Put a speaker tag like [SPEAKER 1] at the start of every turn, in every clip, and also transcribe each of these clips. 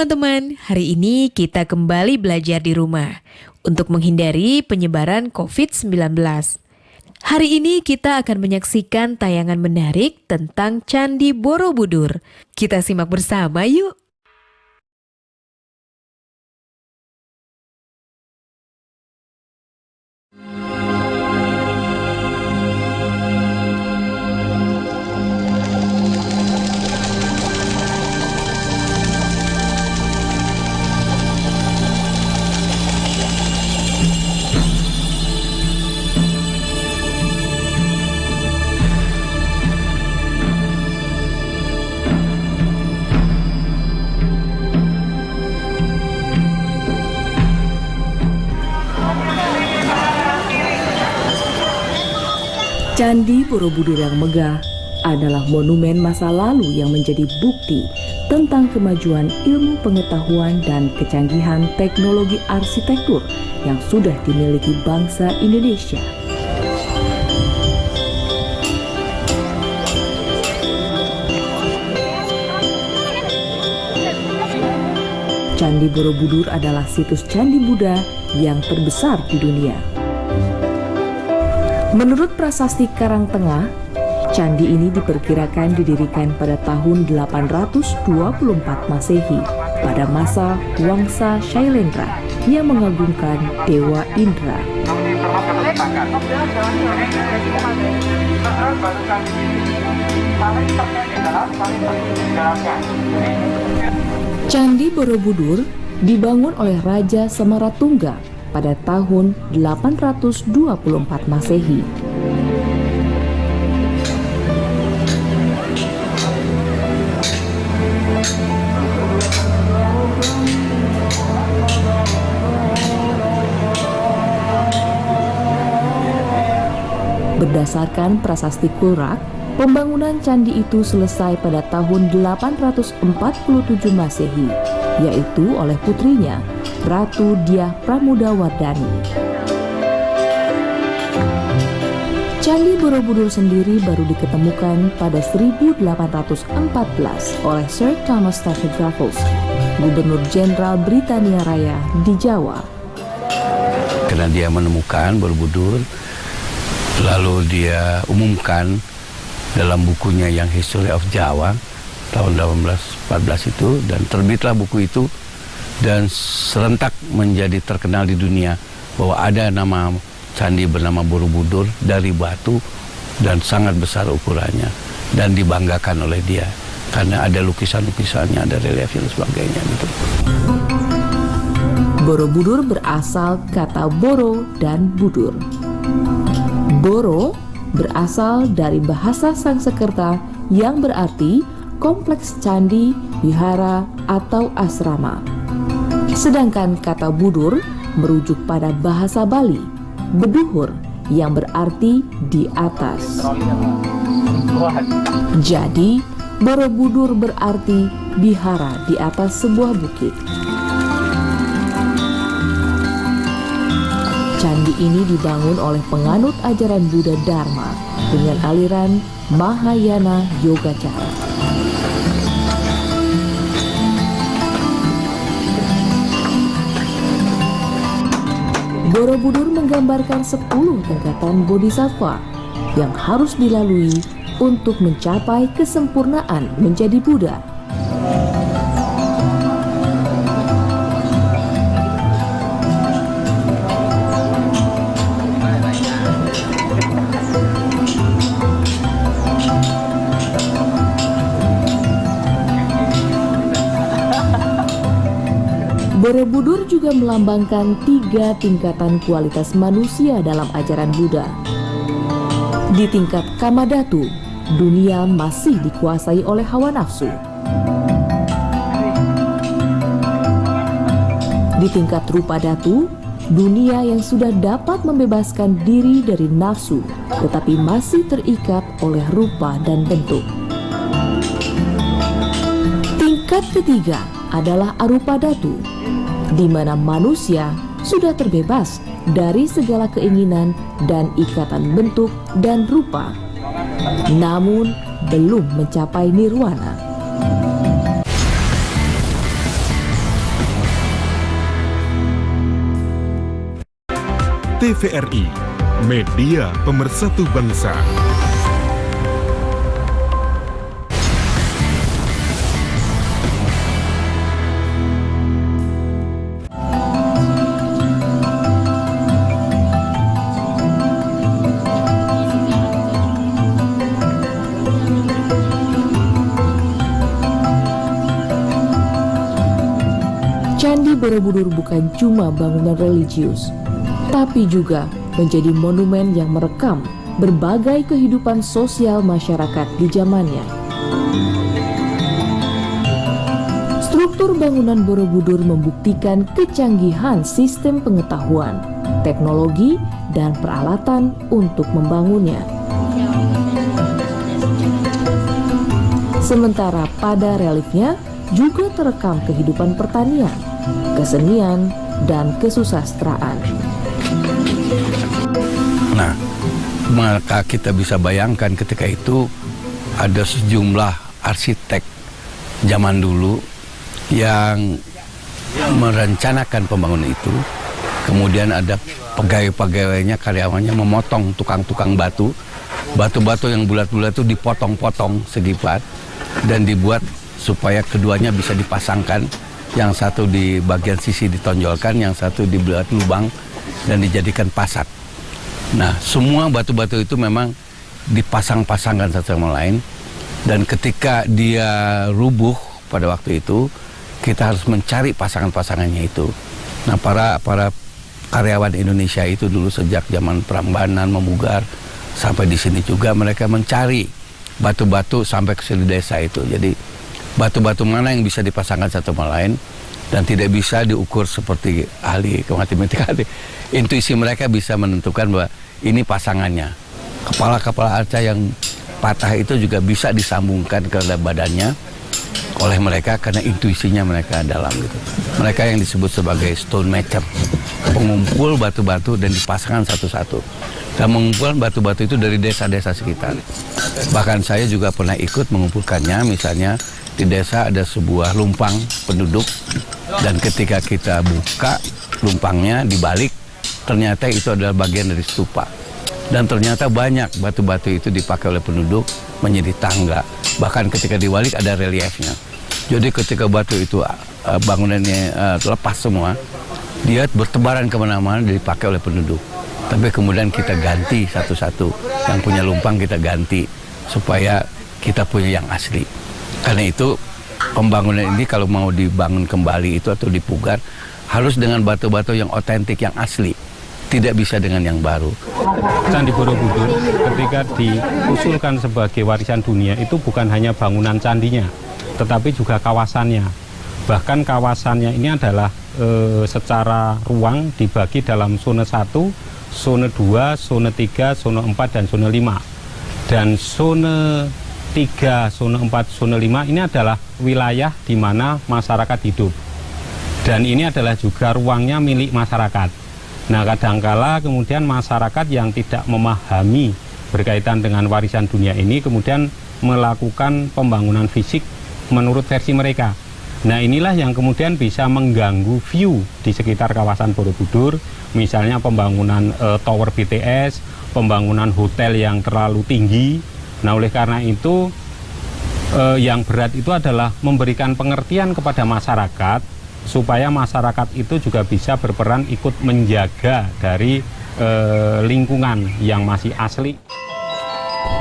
[SPEAKER 1] teman-teman, hari ini kita kembali belajar di rumah untuk menghindari penyebaran COVID-19. Hari ini kita akan menyaksikan tayangan menarik tentang Candi Borobudur. Kita simak bersama yuk.
[SPEAKER 2] Candi Borobudur yang megah adalah monumen masa lalu yang menjadi bukti tentang kemajuan ilmu pengetahuan dan kecanggihan teknologi arsitektur yang sudah dimiliki bangsa Indonesia. Candi Borobudur adalah situs candi Buddha yang terbesar di dunia. Menurut prasasti Karangtengah, candi ini diperkirakan didirikan pada tahun 824 Masehi pada masa Wangsa Shailendra yang mengagungkan Dewa Indra. Candi Borobudur dibangun oleh Raja Semaratungga pada tahun 824 Masehi. Berdasarkan prasasti Kurak, pembangunan candi itu selesai pada tahun 847 Masehi, yaitu oleh putrinya, Ratu Dyah Pramodawardhani. Candi Borobudur sendiri baru diketemukan pada 1814 oleh Sir Thomas Stafford Raffles, Gubernur Jenderal Britania Raya di Jawa.
[SPEAKER 3] Karena dia menemukan Borobudur, lalu dia umumkan dalam bukunya yang History of Jawa tahun 1814 itu, dan terbitlah buku itu dan serentak menjadi terkenal di dunia bahwa ada nama candi bernama Borobudur dari batu dan sangat besar ukurannya dan dibanggakan oleh dia karena ada lukisan-lukisannya, ada relief dan sebagainya gitu.
[SPEAKER 2] Borobudur berasal kata Boro dan Budur. Boro berasal dari bahasa Sanskerta yang berarti kompleks candi, wihara, atau asrama. Sedangkan kata Budur merujuk pada bahasa Bali, beduhur, yang berarti di atas. Jadi, Borobudur berarti bihara di atas sebuah bukit. Candi ini dibangun oleh penganut ajaran Buddha Dharma dengan aliran Mahayana Yogacara. Borobudur menggambarkan 10 tingkatan bodhisattva yang harus dilalui untuk mencapai kesempurnaan menjadi Buddha. Borobudur juga melambangkan 3 tingkatan kualitas manusia dalam ajaran Buddha. Di tingkat Kamadhatu, dunia masih dikuasai oleh hawa nafsu. Di tingkat Rupadatu, dunia yang sudah dapat membebaskan diri dari nafsu, tetapi masih terikat oleh rupa dan bentuk. Tingkat ketiga adalah Arupadatu, di mana manusia sudah terbebas dari segala keinginan dan ikatan bentuk dan rupa, namun belum mencapai nirwana.
[SPEAKER 4] TVRI, media pemersatu bangsa.
[SPEAKER 2] Candi Borobudur bukan cuma bangunan religius, tapi juga menjadi monumen yang merekam berbagai kehidupan sosial masyarakat di zamannya. Struktur bangunan Borobudur membuktikan kecanggihan sistem pengetahuan, teknologi, dan peralatan untuk membangunnya. Sementara pada reliefnya juga terekam kehidupan pertanian, kesenian, dan kesusastraan.
[SPEAKER 3] Nah, maka kita bisa bayangkan ketika itu ada sejumlah arsitek zaman dulu yang merencanakan pembangunan itu. Kemudian ada pegawai-pegawainya, karyawannya memotong tukang-tukang batu. Batu-batu yang bulat-bulat itu dipotong-potong segi empat dan dibuat supaya keduanya bisa dipasangkan. Yang satu di bagian sisi ditonjolkan, yang satu dibuat lubang dan dijadikan pasak. Nah, semua batu-batu itu memang dipasang-pasangkan satu sama lain. Dan ketika dia rubuh pada waktu itu, kita harus mencari pasangan-pasangannya itu. Nah, para karyawan Indonesia itu dulu sejak zaman Prambanan, Memugar, sampai di sini juga mereka mencari batu-batu sampai ke sini desa itu. Jadi batu-batu mana yang bisa dipasangkan satu sama lain dan tidak bisa diukur seperti ahli matematika. Intuisi mereka bisa menentukan bahwa ini pasangannya. Kepala-kepala arca yang patah itu juga bisa disambungkan ke badannya oleh mereka karena intuisinya mereka dalam gitu. Mereka yang disebut sebagai stone maker, pengumpul batu-batu dan dipasangkan satu-satu. Dan mengumpulkan batu-batu itu dari desa-desa sekitar. Bahkan saya juga pernah ikut mengumpulkannya, misalnya di desa ada sebuah lumpang penduduk dan ketika kita buka lumpangnya dibalik, ternyata itu adalah bagian dari stupa. Dan ternyata banyak batu-batu itu dipakai oleh penduduk menjadi tangga. Bahkan ketika dibalik ada reliefnya. Jadi ketika batu itu bangunannya lepas semua, dia bertebaran kemana-mana dipakai oleh penduduk. Tapi kemudian kita ganti satu-satu. Yang punya lumpang kita ganti supaya kita punya yang asli. Karena itu pembangunan ini kalau mau dibangun kembali itu atau dipugar harus dengan batu-batu yang otentik, yang asli. Tidak bisa dengan yang baru.
[SPEAKER 5] Candi Borobudur ketika diusulkan sebagai warisan dunia itu bukan hanya bangunan candinya, tetapi juga kawasannya. Bahkan kawasannya ini adalah secara ruang dibagi dalam zona 1, zona 2, zona 3, zona 4, dan zona 5. Dan zona 3, zona 4, zona 5 ini adalah wilayah di mana masyarakat hidup. Dan ini adalah juga ruangnya milik masyarakat. Nah, kadangkala kemudian masyarakat yang tidak memahami berkaitan dengan warisan dunia ini kemudian melakukan pembangunan fisik menurut versi mereka. Nah, inilah yang kemudian bisa mengganggu view di sekitar kawasan Borobudur, misalnya pembangunan tower BTS, pembangunan hotel yang terlalu tinggi. Nah, oleh karena itu yang berat itu adalah memberikan pengertian kepada masyarakat supaya masyarakat itu juga bisa berperan ikut menjaga dari lingkungan yang masih asli.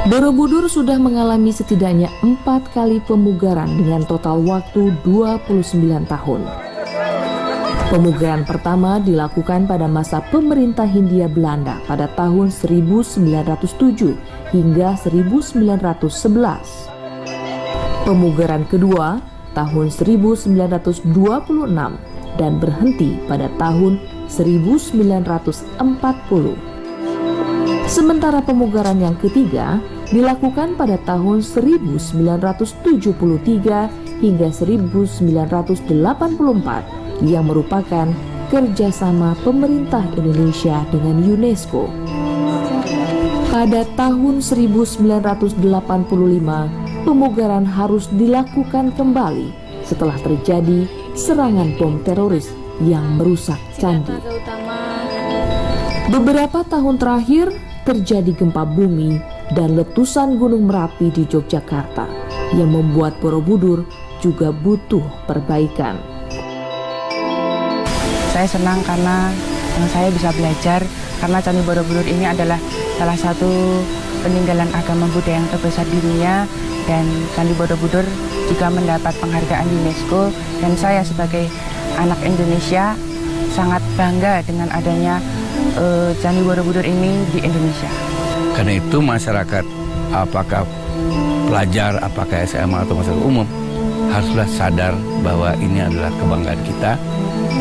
[SPEAKER 2] Borobudur sudah mengalami setidaknya 4 kali pemugaran dengan total waktu 29 tahun. Pemugaran pertama dilakukan pada masa pemerintah Hindia Belanda pada tahun 1907 hingga 1911. Pemugaran kedua tahun 1926 dan berhenti pada tahun 1940. Sementara pemugaran yang ketiga dilakukan pada tahun 1973 hingga 1984 yang merupakan kerjasama pemerintah Indonesia dengan UNESCO. Pada tahun 1985, pemugaran harus dilakukan kembali setelah terjadi serangan bom teroris yang merusak candi. Beberapa tahun terakhir terjadi gempa bumi dan letusan Gunung Merapi di Yogyakarta yang membuat Borobudur juga butuh perbaikan.
[SPEAKER 6] Saya senang karena saya bisa belajar karena Candi Borobudur ini adalah salah satu peninggalan agama Buddha yang terbesar di dunia, dan Candi Borobudur juga mendapat penghargaan UNESCO, dan saya sebagai anak Indonesia sangat bangga dengan adanya Candi Borobudur ini di Indonesia.
[SPEAKER 3] Karena itu masyarakat, apakah pelajar, apakah SMA atau masyarakat umum, haruslah sadar bahwa ini adalah kebanggaan kita.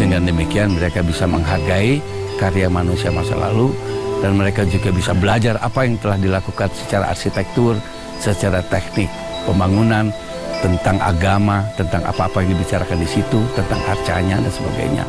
[SPEAKER 3] Dengan demikian mereka bisa menghargai karya manusia masa lalu, dan mereka juga bisa belajar apa yang telah dilakukan secara arsitektur, secara teknik pembangunan, tentang agama, tentang apa-apa yang dibicarakan di situ, tentang arcanya dan sebagainya.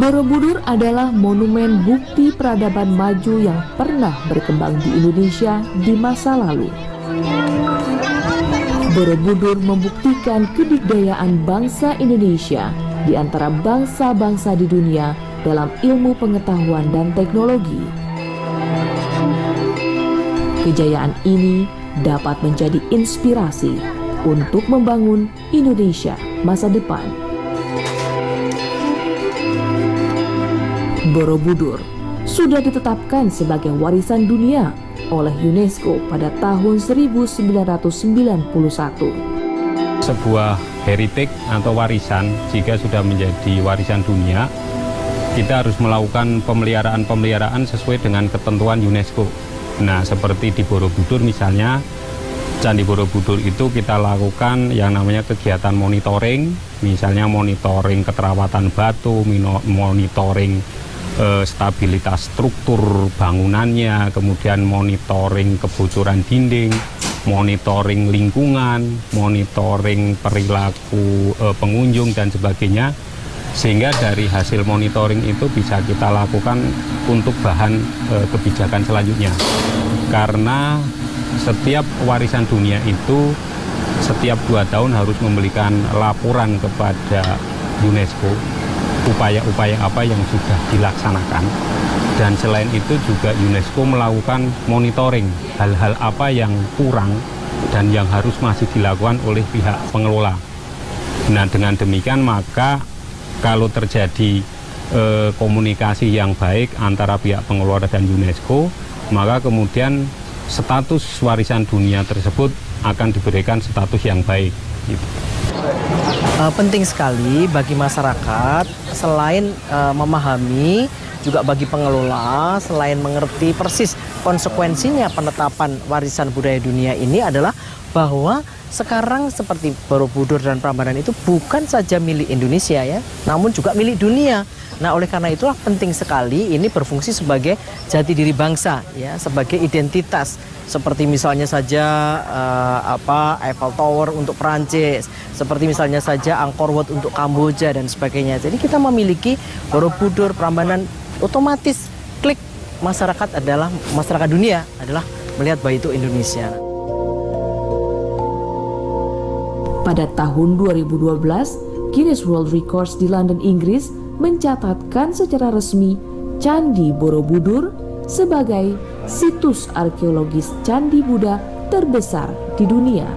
[SPEAKER 2] Borobudur adalah monumen bukti peradaban maju yang pernah berkembang di Indonesia di masa lalu. Borobudur membuktikan kedikdayaan bangsa Indonesia di antara bangsa-bangsa di dunia dalam ilmu pengetahuan dan teknologi. Kejayaan ini dapat menjadi inspirasi untuk membangun Indonesia masa depan. Borobudur sudah ditetapkan sebagai warisan dunia oleh UNESCO pada tahun 1991.
[SPEAKER 5] Sebuah heritage atau warisan, jika sudah menjadi warisan dunia, kita harus melakukan pemeliharaan sesuai dengan ketentuan UNESCO. Nah, seperti di Borobudur misalnya, Candi Borobudur itu kita lakukan yang namanya kegiatan monitoring, misalnya monitoring keterawatan batu, monitoring stabilitas struktur bangunannya, kemudian monitoring kebocoran dinding, monitoring lingkungan, monitoring perilaku pengunjung dan sebagainya, sehingga dari hasil monitoring itu bisa kita lakukan untuk bahan kebijakan selanjutnya. Karena setiap warisan dunia itu setiap 2 tahun harus memberikan laporan kepada UNESCO upaya-upaya apa yang sudah dilaksanakan, dan selain itu juga UNESCO melakukan monitoring hal-hal apa yang kurang dan yang harus masih dilakukan oleh pihak pengelola. Nah, dengan demikian maka kalau terjadi komunikasi yang baik antara pihak pengelola dan UNESCO, maka kemudian status warisan dunia tersebut akan diberikan status yang baik gitu.
[SPEAKER 7] Penting sekali bagi masyarakat, selain memahami, juga bagi pengelola, selain mengerti persis konsekuensinya penetapan warisan budaya dunia ini adalah bahwa sekarang seperti Borobudur dan Prambanan itu bukan saja milik Indonesia ya, namun juga milik dunia. Nah, oleh karena itulah penting sekali ini berfungsi sebagai jati diri bangsa ya, sebagai identitas. Seperti misalnya saja Eiffel Tower untuk Perancis, seperti misalnya saja Angkor Wat untuk Kamboja dan sebagainya. Jadi kita memiliki Borobudur, Prambanan, otomatis klik masyarakat dunia adalah melihat bahwa itu Indonesia.
[SPEAKER 2] Pada tahun 2012, Guinness World Records di London, Inggris mencatatkan secara resmi Candi Borobudur sebagai situs arkeologis Candi Buddha terbesar di dunia.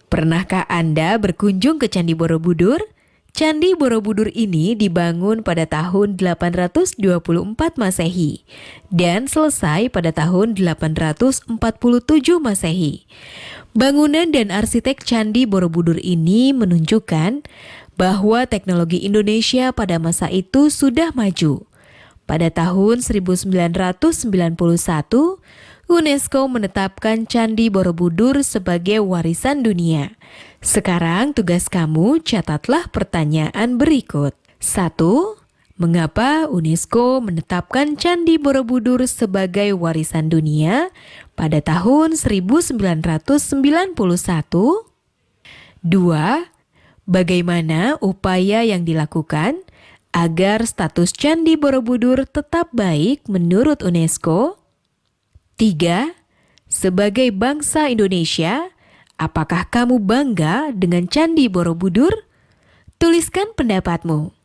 [SPEAKER 1] Pernahkah Anda berkunjung ke Candi Borobudur? Candi Borobudur ini dibangun pada tahun 824 Masehi dan selesai pada tahun 847 Masehi. Bangunan dan arsitek Candi Borobudur ini menunjukkan bahwa teknologi Indonesia pada masa itu sudah maju. Pada tahun 1991, UNESCO menetapkan Candi Borobudur sebagai warisan dunia. Sekarang tugas kamu catatlah pertanyaan berikut. 1. Mengapa UNESCO menetapkan Candi Borobudur sebagai warisan dunia pada tahun 1991? 2. Bagaimana upaya yang dilakukan agar status Candi Borobudur tetap baik menurut UNESCO? 3. Sebagai bangsa Indonesia, apakah kamu bangga dengan Candi Borobudur? Tuliskan pendapatmu.